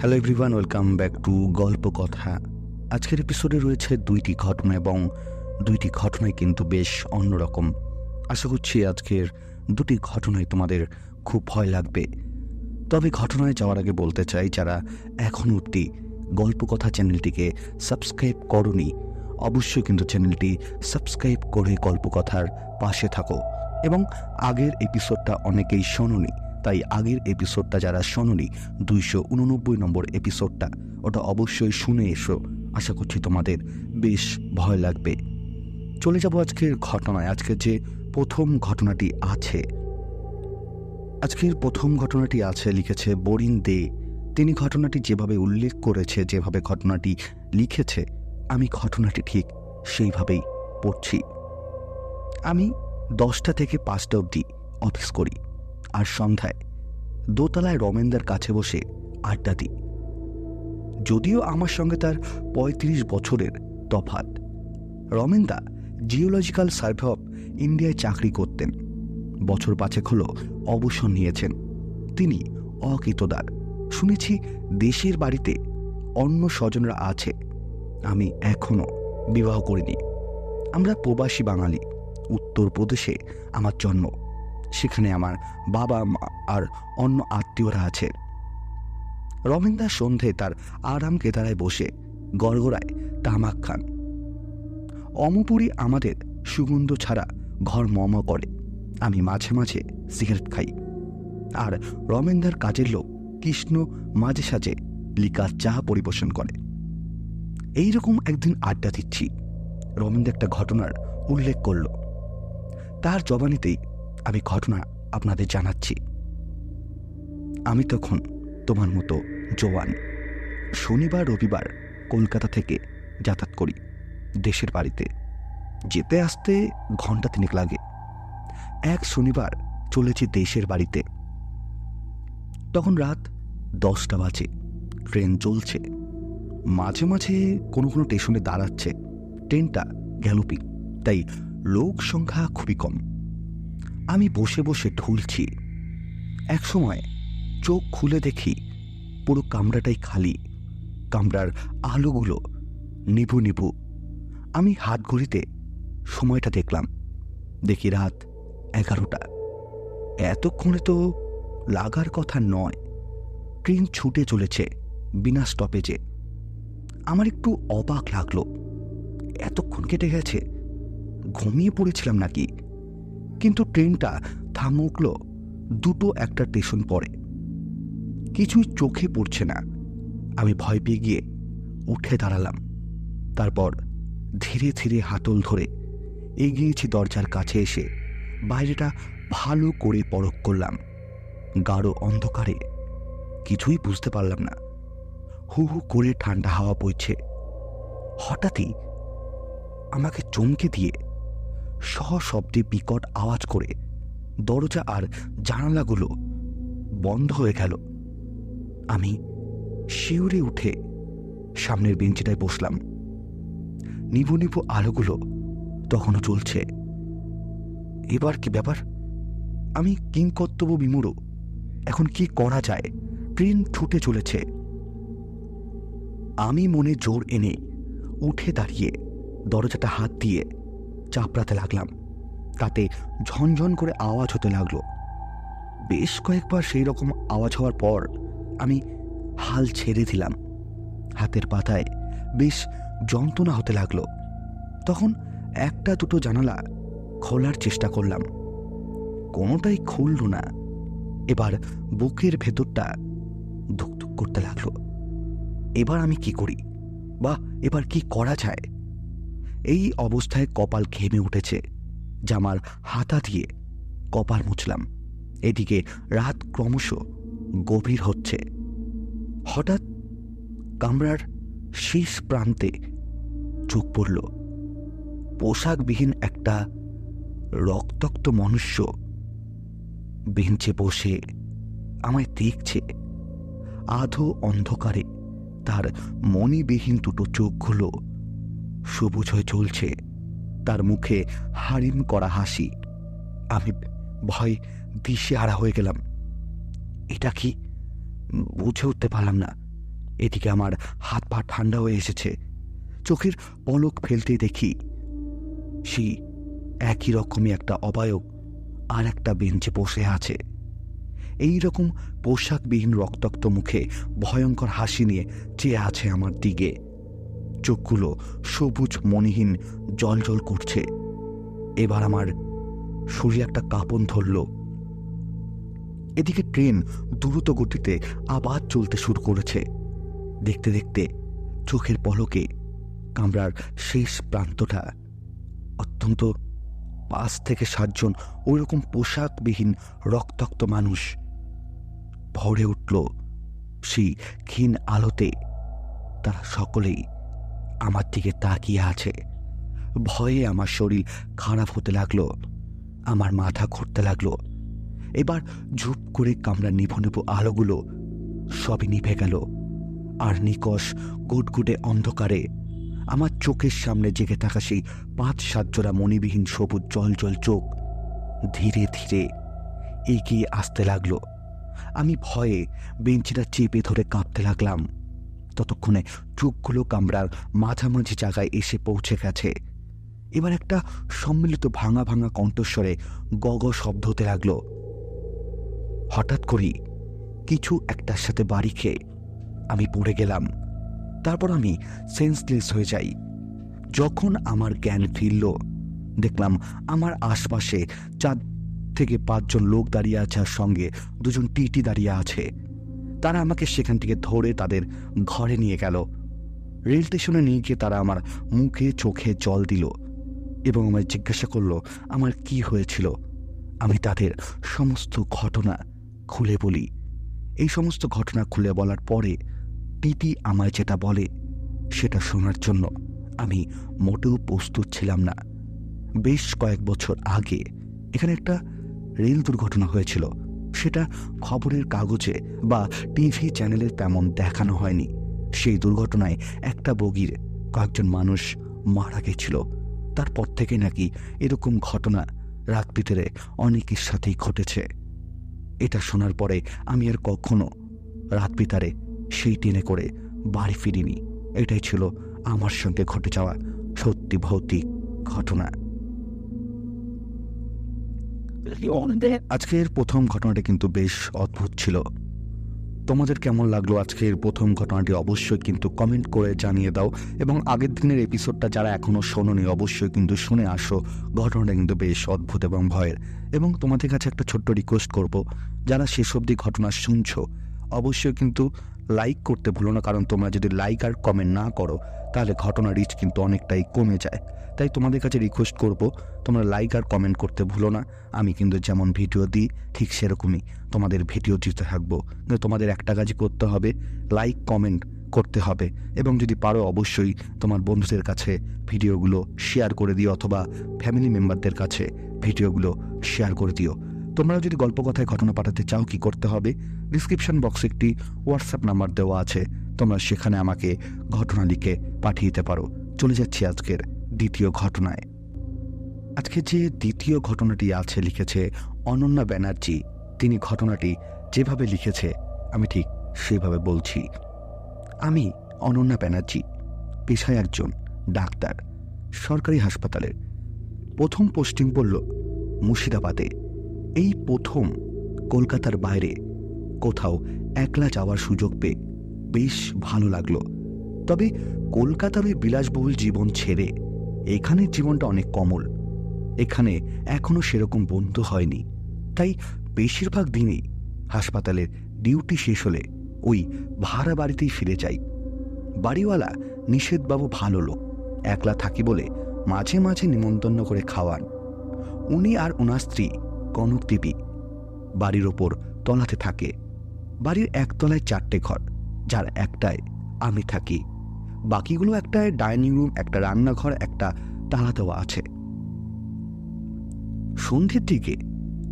Hello everyone, welcome back to গল্প কথা। আজকের এপিসোডে রয়েছে দুইটি ঘটনা এবং দুইটি ঘটনাই কিন্তু বেশ অন্যরকম। আশা করছি আজকের দুটি ঘটনায় তোমাদের খুব ভয় লাগবে। তবে ঘটনায় যাওয়ার আগে বলতে চাই, যারা এখনও অবধি গল্প কথা চ্যানেলটিকে সাবস্ক্রাইব করোনি, অবশ্যই কিন্তু চ্যানেলটি সাবস্ক্রাইব করে গল্প কথার পাশে থাকো। এবং আগের এপিসোডটা অনেকেই শোনোনি, তাই আগের এপিসোডটা যারা শোনোনি, 289 নম্বর এপিসোডটা, ওটা অবশ্যই শুনে এসো। আশা করছি তোমাদের বেশ ভয় লাগবে। চলে যাব আজকের ঘটনায়। আজকের যে প্রথম ঘটনাটি আছে, লিখেছে বরিন দে। তিনি ঘটনাটি যেভাবে উল্লেখ করেছে, যেভাবে ঘটনাটি লিখেছে, আমি ঘটনাটি ঠিক সেইভাবেই পড়ছি। আমি 10টা থেকে 5টা অবধি অফিস করি, আর সন্ধ্যায় দোতলায় রমেনদার কাছে বসে আড্ডা দিই। যদিও আমার সঙ্গে তার 35 বছরের তফাৎ। রমেনদা জিওলজিক্যাল সার্ভে অফ ইন্ডিয়ায় চাকরি করতেন। বছর 5 হলো অবসর নিয়েছেন। তিনি অকৃতদার। শুনেছি দেশের বাড়িতে অন্য স্বজনরা আছে। আমি এখনো বিবাহ করিনি। আমরা প্রবাসী বাঙালি। উত্তরপ্রদেশে আমার জন্ম। সেখানে আমার বাবা মা আর অন্য আত্মীয়রা আছে। রমেনদা সন্ধে তার আরাম কেদারায় বসে গড়গড়ায় তামাক খান। অমপুরি আমাদের সুগন্ধ ছাড়া ঘর মম করে। আমি মাঝে মাঝে সিগারেট খাই। আর রমেনদার কাজের লোক কৃষ্ণ মাঝে সাঝে লিকার চা পরিবেশন করে। এইরকম একদিন আড্ডা দিচ্ছি, রমেনদা একটা ঘটনার উল্লেখ করল। তার জবানিতেই আমি ঘটনা আপনাদের জানাচ্ছি। আমি তখন তোমার মতো জওয়ান। শনিবার রবিবার কলকাতা থেকে যাতায়াত করি দেশের বাড়িতে। যেতে আসতে ঘন্টা 3 লাগে। এক শনিবার চলেছি দেশের বাড়িতে। তখন রাত 10টা বাজে। ট্রেন চলছে। মাঝে মাঝে কোনো কোনো স্টেশনে দাঁড়াচ্ছে। ট্রেনটা গ্যালোপিং, তাই লোক সংখ্যা খুবই কম। আমি বসে বসে ঢুলছি। এক সময় চোখ খুলে দেখি পুরো কামরাটাই খালি। কামরার আলোগুলো নিভু নিভু। আমি হাত ঘড়িতে সময়টা দেখলাম। দেখি রাত 11টা। এতক্ষণে তো লাগার কথা নয়। ট্রেন ছুটে চলেছে বিনা স্টপেজে। আমার একটু অবাক লাগলো। এতক্ষণ কেটে গেছে, ঘুমিয়ে পড়েছিলাম নাকি? কিন্তু ট্রেনটা থামুকলো দুটো একটা স্টেশন পরে। কিছুই চোখে পড়ছে না। আমি ভয় পেয়ে গিয়ে উঠে দাঁড়ালাম। তারপর ধীরে ধীরে হাতল ধরে এগিয়েছি দরজার কাছে। এসে বাইরেটা ভালো করে পরখ করলাম। গাঢ় অন্ধকারে কিছুই বুঝতে পারলাম না। হু হু করে ঠান্ডা হাওয়া বইছে। হঠাৎই আমাকে চমকে দিয়ে সশব্দে বিকট আওয়াজ করে দরজা আর জানালাগুলো বন্ধ হয়ে গেল। আমি শিউরে উঠে সামনের বেঞ্চিটায় বসলাম। নিভু নিভু আলোগুলো তখনও চলছে। এবার কি ব্যাপার? আমি কিংকর্তব্য বিমূঢ়। এখন কি করা যায়? ট্রেন ছুটে চলেছে। আমি মনে জোর এনে উঠে দাঁড়িয়ে দরজাটা হাত দিয়ে চাপড়াতে লাগলাম। তাতে ঝনঝন করে আওয়াজ হতে লাগলো। বেশ কয়েকবার সেই রকম আওয়াজ হওয়ার পর আমি হাল ছেড়ে দিলাম। হাতের পাতায় বেশ যন্ত্রণা হতে লাগলো। তখন একটা দুটো জানালা খোলার চেষ্টা করলাম। কোনোটাই খুলল না। এবার বুকের ভেতরটা ধুকধুক করতে লাগলো। এবার আমি কি করি, বা এবার কি করা যায়? এই অবস্থায় কপাল ঘেমে উঠেছে। জামার হাতা দিয়ে কপাল মুছলাম। এদিকে রাত ক্রমশ গভীর হচ্ছে। হঠাৎ কামরার শেষ প্রান্তে চোখ পড়ল। পোশাকবিহীন একটা রক্তাক্ত মনুষ্য বেঞ্চে বসে আমায় দেখছে। আধো অন্ধকারে তার মণিবিহীন দুটো চোখগুলো সবুজ হয়ে চলছে। তার মুখে হারিম করা হাসি। আমি ভয় দিশেহারা হয়ে গেলাম। এটা কি বুঝে উঠতে পারলাম না। এদিকে আমার হাত পা ঠান্ডা হয়ে এসেছে। চোখের পলক ফেলতেই দেখি সেই একই রকমই একটা অবায়ব আর একটা বেঞ্চে বসে আছে। এই রকম পোশাকবিহীন রক্তাক্ত মুখে ভয়ঙ্কর হাসি নিয়ে চেয়ে আছে আমার দিকে। চোখগুলো সবুজ মণিহীন জল করছে। এবার আমার শরীরে একটা কাঁপন ধরল। এদিকে ট্রেন দ্রুত গতিতে আবার চলতে শুরু করেছে। দেখতে দেখতে চোখের পলকে কামরার শেষ প্রান্তটা অত্যন্ত 5 থেকে 7 জন ওই রকম পোশাকবিহীন রক্তাক্ত মানুষ ভরে উঠল সেই ক্ষীণ আলোতে। তারা সকলেই আমার দিকে তাকিয়ে আছে। ভয়ে আমার শরীর খারাপ হতে লাগলো, আমার মাথা ঘুরতে লাগলো। এবার ঝুপ করে কামরার নিভু নিভু আলোগুলো সবই নিভে গেল, আর নিকষ গুটগুটে অন্ধকারে আমার চোখের সামনে জেগে থাকা সেই 5-7 জোড়া মণিবিহীন সবুজ জল চোখ ধীরে ধীরে এগিয়ে আসতে লাগলো। আমি ভয়ে বেঞ্চিটা চেপে ধরে কাঁপতে লাগলাম। ততক্ষণে চোখগুলো কামরার মাঝামাঝি জায়গায় এসে পৌঁছে গেছে। এবার একটা সম্মিলিত ভাঙা ভাঙা কণ্ঠস্বরে গগ শব্দ হতে লাগলো। হঠাৎ করেই কিছু একটার সাথে বাড়ি খেয়ে আমি পড়ে গেলাম। তারপর আমি সেন্সলেস হয়ে যাই। যখন আমার জ্ঞান ফিরল, দেখলাম আমার আশপাশে 4 থেকে 5 জন লোক দাঁড়িয়ে আছে, আর সঙ্গে 2 জন টিটি দাঁড়িয়ে আছে। তারা আমাকে সেখান থেকে ধরে তাদের ঘরে নিয়ে গেল। রেল স্টেশনে নিয়ে গিয়ে তারা আমার মুখে চোখে জল দিল এবং আমায় জিজ্ঞাসা করলো আমার কি হয়েছিল। আমি তাদের সমস্ত ঘটনা খুলে বলি। এই সমস্ত ঘটনা খুলে বলার পরে টিটি আমায় যেটা বলে সেটা শোনার জন্য আমি মোটেও প্রস্তুত ছিলাম না। বেশ কয়েক বছর আগে এখানে একটা রেল দুর্ঘটনা হয়েছিল। সেটা খবরের কাগজে বা টিভি চ্যানেলে তেমন দেখানো হয়নি। সেই দুর্ঘটনায় একটা বগির কয়েকজন মানুষ মারা গেছিল। তারপর থেকে নাকি এরকম ঘটনা রাত ভিতরে অনেকের সাথেই ঘটেছে। এটা শোনার পরে আমি আর কখনো রাত ভিতরে সেই ট্রেনে করে বাড়ি ফিরিনি। এটাই ছিল আমার সঙ্গে ঘটে যাওয়া সত্যি ভৌতিক ঘটনা। আজকের প্রথম ঘটনাটা কিন্তু বেশ অদ্ভুত ছিল। তোমাদের কেমন লাগলো আজকের প্রথম ঘটনাটি অবশ্যই কিন্তু কমেন্ট করে জানিয়ে দাও, এবং আগের দিনের এপিসোডটা যারা এখনো শোনোনি অবশ্যই কিন্তু শুনে আসো। ঘটনাটা কিন্তু বেশ অদ্ভুত এবং ভয়ের। এবং তোমাদের কাছে একটা ছোট্ট রিকোয়েস্ট করব, যারা শেষ অবধি ঘটনা শুনছো অবশ্যই কিন্তু লাইক করতে ভুলো না, কারণ তোমরা যদি লাইক আর কমেন্ট না করো তাহলে ঘটনা রিচ কিন্তু অনেকটাই কমে যায়। তাই তোমাদের কাছে রিকোয়েস্ট করব, তোমরা লাইক আর কমেন্ট করতে ভুলো না। আমি কিন্তু যেমন ভিডিও দিই ঠিক সেরকমই তোমাদের ভিডিও দিতে থাকবো। তোমাদের একটা কাজই করতে হবে, লাইক কমেন্ট করতে হবে, এবং যদি পারো অবশ্যই তোমার বন্ধুদের কাছে ভিডিওগুলো শেয়ার করে দিও, অথবা ফ্যামিলি মেম্বারদের কাছে ভিডিওগুলো শেয়ার করে দিও। তোমরা যদি গল্প কথায় ঘটনা পাঠাতে চাও কি করতে হবে, ডিসক্রিপশন বক্সে একটি হোয়াটসঅ্যাপ নাম্বার দেওয়া আছে, তোমরা সেখানে আমাকে ঘটনা লিখে পাঠিয়ে দিতে পারো। চলে যাচ্ছি আজকের দ্বিতীয় ঘটনায়। আজকে যে দ্বিতীয় ঘটনাটি আছে লিখেছে অনন্যা ব্যানার্জি। তিনি ঘটনাটি যেভাবে লিখেছে আমি ঠিক সেভাবে বলছি। আমি অনন্যা ব্যানার্জি, পেশায় একজন ডাক্তার, সরকারি হাসপাতালের। প্রথম পোস্টিং পড়ল মুর্শিদাবাদে। এই প্রথম কলকাতার বাইরে কোথাও একলা যাওয়ার সুযোগ পেয়ে বেশ ভালো লাগলো। তবে কলকাতার ওই বিলাসবহুল জীবন ছেড়ে এখানের জীবনটা অনেক কমল। এখানে এখনো সেরকম বন্ধু হয়নি, তাই বেশিরভাগ দিনই হাসপাতালের ডিউটি শেষ হলে ওই ভাড়া বাড়িতেই ফিরে যাই। বাড়িওয়ালা নিষেধবাবু ভালো লোক, একলা থাকি বলে মাঝে মাঝে নিমন্ত্রণ করে খাওয়ান। উনি আর ওনার স্ত্রী কনক দেবী বাড়ির ওপর তলাতে থাকে। বাড়ির একতলায় 4টে ঘর, যার একটায় আমি থাকি। বাকিগুলো একটায় ডাইনিং রুম, একটা রান্নাঘর, একটা তালা দেওয়া আছে। সন্ধ্যের দিকে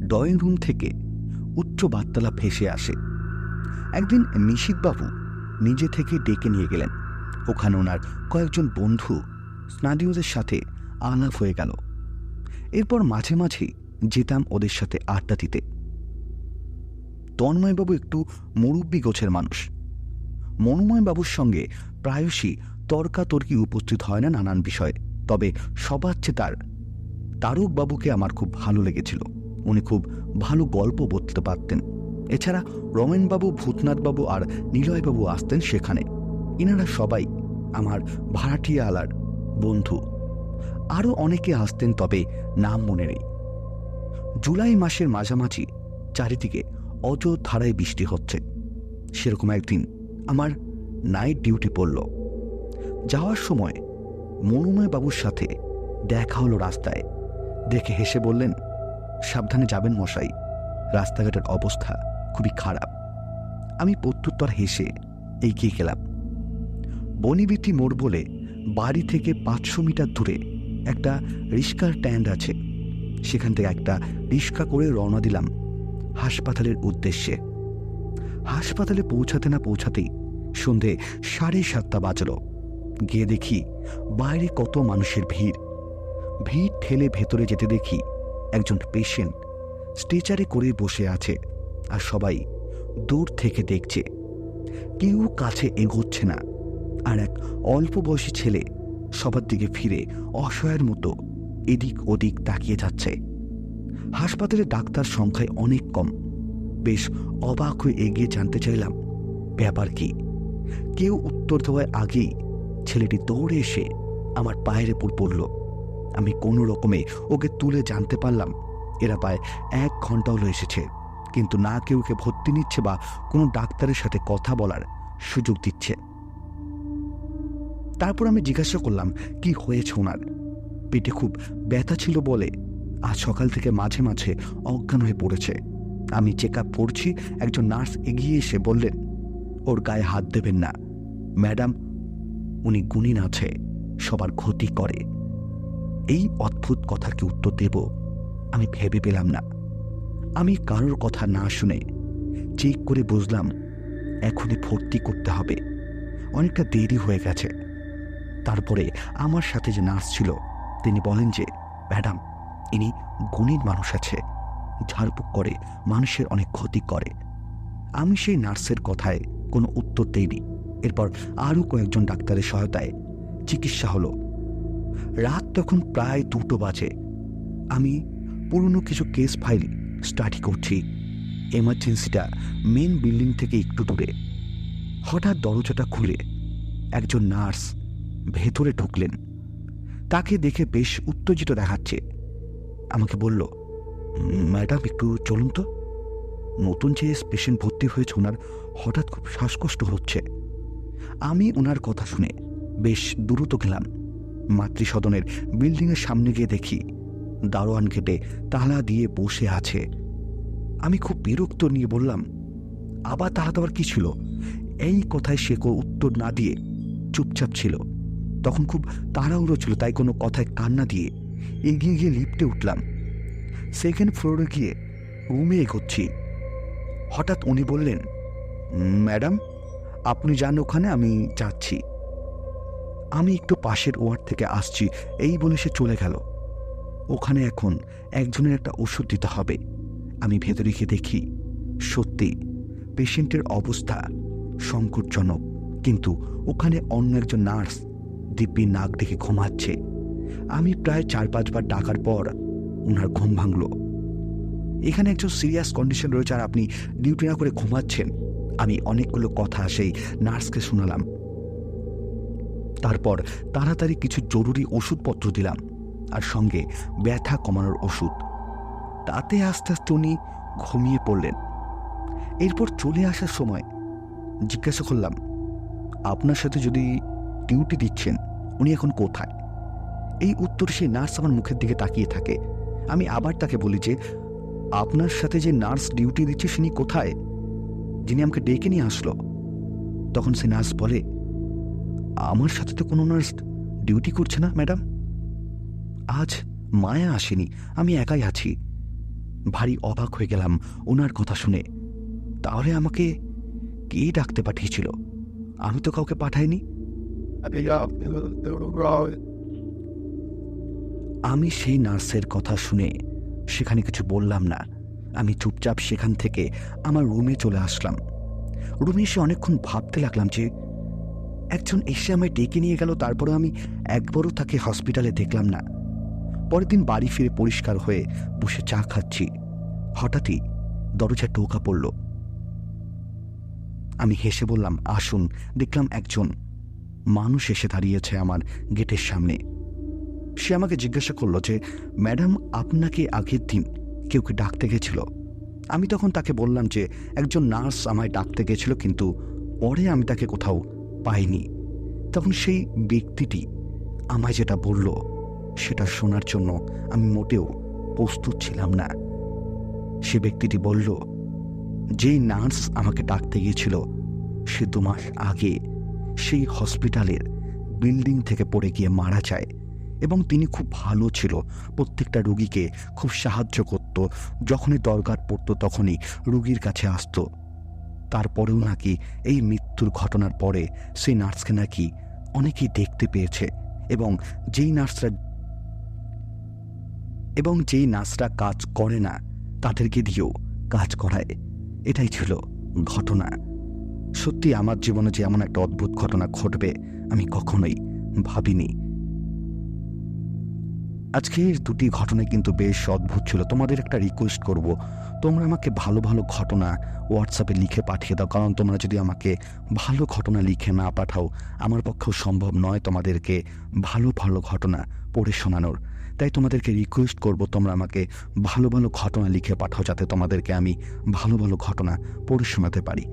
ড্রয়িং রুম থেকে উচ্চ বার্তালা ভেসে আসে। একদিন নিশীথবাবু নিজে থেকে ডেকে নিয়ে গেলেন। ওখানে ওনার কয়েকজন বন্ধু স্নাডিওদের সাথে আলাপ হয়ে গেল। এরপর মাঝে মাঝে যেতাম ওদের সাথে আড্ডা দিতে। তন্ময়বাবু একটু মুরব্বী গোছের মানুষ। মনোময় বাবুর সঙ্গে প্রায়শই তর্কাতর্কি উপস্থিত হয় না নানান বিষয়ে, তবে সবার চেয়ে তারক বাবুকে আমার খুব ভালো লেগেছিল। উনি খুব ভালো গল্প বলতে পারতেন। এছাড়া রমেনবাবু, ভূতনাথবাবু আর নিলয়বাবু আসতেন সেখানে। ইনারা সবাই আমার ভাড়াটিয়া আলার বন্ধু। আরও অনেকে আসতেন, তবে নাম মনে নেই। জুলাই মাসের মাঝামাঝি চারিদিকে অজধারায় বৃষ্টি হচ্ছে। সেরকম একদিন আমার নাইট ডিউটি পড়ল। যাওয়ার সময় মনোময় বাবুর সাথে দেখা হলো রাস্তায়। দেখে হেসে বললেন, সাবধানে যাবেন মশাই, রাস্তাঘাটের অবস্থা খুবই খারাপ। আমি প্রত্যুত্তর হেসে এগিয়ে গেলাম। বনিবিটি মোড় বলে বাড়ি থেকে 500 মিটার দূরে একটা রিক্সার স্ট্যান্ড আছে। সেখান থেকে একটা রিক্সা করে রওনা দিলাম হাসপাতালের উদ্দেশ্যে। হাসপাতালে পৌঁছাতে না পৌঁছাতেই সন্ধে 7:30 বাজল। গিয়ে দেখি বাইরে কত মানুষের ভিড়। ভিড় ঠেলে ভেতরে যেতে দেখি একজন পেশেন্ট স্ট্রেচারে করে বসে আছে, আর সবাই দূর থেকে দেখছে। কেউ কাছে এগোচ্ছে না, আর এক অল্প বয়সী ছেলে সবার দিকে ফিরে অসহায়ের মতো এদিক ওদিক তাকিয়ে যাচ্ছে। হাসপাতালে ডাক্তার সংখ্যায় অনেক কম। বেশ অবাক হয়ে এগিয়ে জানতে চাইলাম ব্যাপার কি। কেউ উত্তর দেওয়ার আগেই ছেলেটি দৌড়ে এসে আমার পায়ের উপর পড়ল। আমি কোনো রকমে ওকে তুলে জানতে পারলাম এরা প্রায় 1 ঘন্টা হলো এসেছে, কিন্তু না কেউকে ভর্তি নিচ্ছে বা কোনো ডাক্তারের সাথে কথা বলার সুযোগ দিচ্ছে। তারপর আমি জিজ্ঞাসা করলাম কি হয়েছে ওনার। পেটে খুব ব্যথা ছিল বলে আজ সকাল থেকে মাঝে মাঝে অজ্ঞান হয়ে পড়েছে। আমি চেক আপ করছি, একজন নার্স এগিয়ে এসে বললেন, ওর গায়ে হাত দেবেন না ম্যাডাম, উনি গুণিন আছে, সবার ক্ষতি করে। এই অদ্ভুত কথার কি উত্তর দেব আমি ভেবে পেলাম না। আমি কারোর কথা না শুনে চেক করে বুঝলাম এখনই ভর্তি করতে হবে, অনেকটা দেরি হয়ে গেছে। তারপরে আমার সাথে যে নার্স ছিল তিনি বলেন যে, ম্যাডাম ইনি গুণীন মানুষ আছে, ঝাড়ফুঁক করে মানুষের অনেক ক্ষতি করে। আমি সেই নার্সের কথায় কোনো উত্তর দেইনি। এরপর আরও কয়েকজন ডাক্তারের সহায়তায় চিকিৎসা হলো। রাত তখন প্রায় 2টো বাজে। আমি পুরনো কিছু কেস ফাইল স্টাডি করছি। এমার্জেন্সিটা মেন বিল্ডিং থেকে একটু দূরে। হঠাৎ দরজাটা খুলে একজন নার্স ভেতরে ঢুকলেন। তাকে দেখে বেশ উত্তেজিত দেখাচ্ছে। আমাকে বলল, ম্যাডাম একটু চলুন তো, নতুন যে পেশেন্ট ভর্তি হয়েছে ওনার হঠাৎ খুব শ্বাসকষ্ট হচ্ছে। আমি ওনার কথা শুনে বেশ দ্রুত গেলাম। মাতৃসদনের বিল্ডিংয়ের সামনে গিয়ে দেখি দারোয়ান গেটে তালা দিয়ে বসে আছে। আমি খুব বিরক্ত নিয়ে বললাম, আবার তালা দেওয়ার কি ছিল? এই কথায় সে কোনো উত্তর না দিয়ে চুপচাপ ছিল। তখন খুব তাড়াহুড়ো ছিল, তাই কোনো কথায় কান না দিয়ে এগিয়ে গিয়ে লিফটে উঠলাম। 2nd ফ্লোরে গিয়ে রুমে এগোচ্ছি। হঠাৎ উনি বললেন, ম্যাডাম আপনি যান ওখানে, আমি যাচ্ছি। আমি একটু পাশের ওয়ার্ড থেকে আসছি এই বলে সে চলে গেল। ওখানে এখন একজনের একটা ওষুধ দিতে হবে। আমি ভেতরে গিয়ে দেখি সত্যি পেশেন্টের অবস্থা সংকটজনক, কিন্তু ওখানে অন্য একজন নার্স দিব্যি নাক ডেকে ঘুমাচ্ছে। আমি প্রায় 4-5 বার ডাকার পর ওনার ঘুম ভাঙল। এখানে একজন সিরিয়াস কন্ডিশন রয়েছে আর আপনি ডিউটি না করে ঘুমাচ্ছেন। আমি অনেকগুলো কথা সেই নার্সকে শোনালাম। তারপর তাড়াতাড়ি কিছু জরুরি ওষুধপত্র দিলাম আর সঙ্গে ব্যথা কমানোর ওষুধ। তাতে আস্তে আস্তে উনি ঘুমিয়ে পড়লেন। এরপর চলে আসার সময় জিজ্ঞাসা করলাম, আপনার সাথে যদি ডিউটি দিচ্ছেন উনি এখন কোথায়? এই উত্তর সেই নার্স আমার মুখের দিকে তাকিয়ে থাকে। আমি আবার তাকে বলি যে, আপনার সাথে যে নার্স ডিউটি দিচ্ছে তিনি কোথায়, যিনি আমাকে ডেকে নিয়ে আসলো? তখন সে নার্স বলে, আমার সাথে তো কোনো নার্স ডিউটি করছে না ম্যাডাম। আজ মায়া আসেনি, আমি একাই আছি। ভারী অবাক হয়ে গেলাম ওনার কথা শুনে। তাহলে আমাকে কে ডাকতে পাঠিয়েছিল? আমি তো কাউকে পাঠাইনি। আমি সেই নার্সের কথা শুনে সেখানে কিছু বললাম না। আমি চুপচাপ সেখান থেকে আমার রুমে চলে আসলাম। রুমে এসে অনেকক্ষণ ভাবতে লাগলাম যে একজন এসে আমায় ডেকে নিয়ে গেল, তারপরে আমি একবারও তাকে হসপিটালে দেখলাম না। পরের দিন বাড়ি ফিরে পরিষ্কার হয়ে বসে চা খাচ্ছি, হঠাৎই দরজায় টোকা পড়ল। আমি হেসে বললাম, আসুন। দেখলাম একজন মানুষ এসে দাঁড়িয়েছে আমার গেটের সামনে। সে আমাকে জিজ্ঞাসা করলো যে, ম্যাডাম, আপনাকে আগের দিন কেউ কি ডাকতে গেছিল? আমি তখন তাকে বললাম যে একজন নার্স আমায় ডাকতে গেছিল, কিন্তু পরে আমি তাকে কোথাও পাইনি। তখন সেই ব্যক্তিটি আমায় যেটা বলল সেটা শোনার জন্য আমি মোটেও প্রস্তুত ছিলাম না। সে ব্যক্তিটি বলল, যেই নার্স আমাকে ডাকতে গিয়েছিল সে 2 মাস আগে সেই হসপিটালের বিল্ডিং থেকে পড়ে গিয়ে মারা যায়, এবং তিনি খুব ভালো ছিল, প্রত্যেকটা রুগীকে খুব সাহায্য করত, যখনই দরকার পড়ত তখনই রুগীর কাছে আসতো। তারপরেও নাকি এই মৃত্যুর ঘটনার পরে সেই নার্সকে নাকি অনেকেই দেখতে পেয়েছে, এবং যেই নার্সরা কাজ করে না তাদেরকে দিয়েও কাজ করায়। এটাই ছিল ঘটনা। সত্যি আমার জীবনে যে এমন একটা অদ্ভুত ঘটনা ঘটবে আমি কখনোই ভাবিনি। আজকের 2টি ঘটনা কিন্তু বেশ অদ্ভুত ছিল। তোমাদের একটা রিকোয়েস্ট করব, তোমরা আমাকে ভালো ভালো ঘটনা হোয়াটসঅ্যাপে লিখে পাঠিয়ে দাও, কারণ তোমরা যদি আমাকে ভালো ঘটনা লিখে না পাঠাও আমার পক্ষেও সম্ভব নয় তোমাদেরকে ভালো ভালো ঘটনা পড়ে শোনানোর। তাই তোমাদেরকে রিকোয়েস্ট করব, তোমরা আমাকে ভালো ভালো ঘটনা লিখে পাঠাও, যাতে তোমাদেরকে আমি ভালো ভালো ঘটনা পড়ে শোনাতে পারি।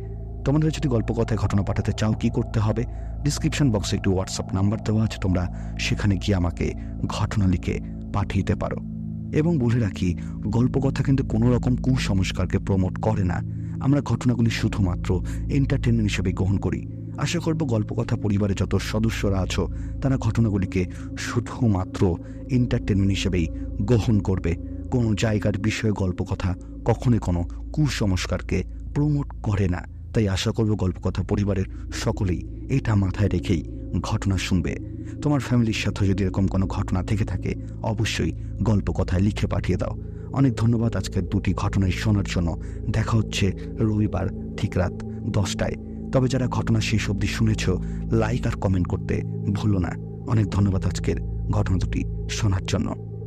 তোমাদের যদি গল্পকথায় ঘটনা পাঠাতে চাও কি করতে হবে, ডিসক্রিপশন বক্সে একটি হোয়াটসঅ্যাপ নাম্বার দেওয়া আছে, তোমরা সেখানে গিয়ে আমাকে ঘটনা লিখে পাঠিয়ে দিতে পারো। এবং বলে রাখি, গল্পকথা কিন্তু কোনো রকম কুসংস্কারকে প্রমোট করে না। আমরা ঘটনাগুলি শুধুমাত্র এন্টারটেনমেন্ট হিসেবে গ্রহণ করি। আশা করব গল্পকথা পরিবারে যত সদস্যরা আছো তারা ঘটনাগুলিকে শুধুমাত্র এন্টারটেনমেন্ট হিসেবেই গ্রহণ করবে। কোনো জায়গার বিষয়ে গল্পকথা কখনোই কোনো কুসংস্কারকে প্রমোট করে না। তাই আশা করব গল্পকথা পরিবারের সকলেই এটা মাথায় রেখেই ঘটনা শুনবে। তোমার ফ্যামিলির সাথে যদি এরকম কোনো ঘটনা থেকে থাকে অবশ্যই গল্পকথায় লিখে পাঠিয়ে দাও। অনেক ধন্যবাদ আজকের 2টি ঘটনায় শোনার জন্য। দেখা হচ্ছে রবিবার ঠিক রাত 10টায়। তবে যারা ঘটনা শেষ অবধি শুনেছ, লাইক আর কমেন্ট করতে ভুলো না। অনেক ধন্যবাদ আজকের ঘটনা 2টি শোনার জন্য।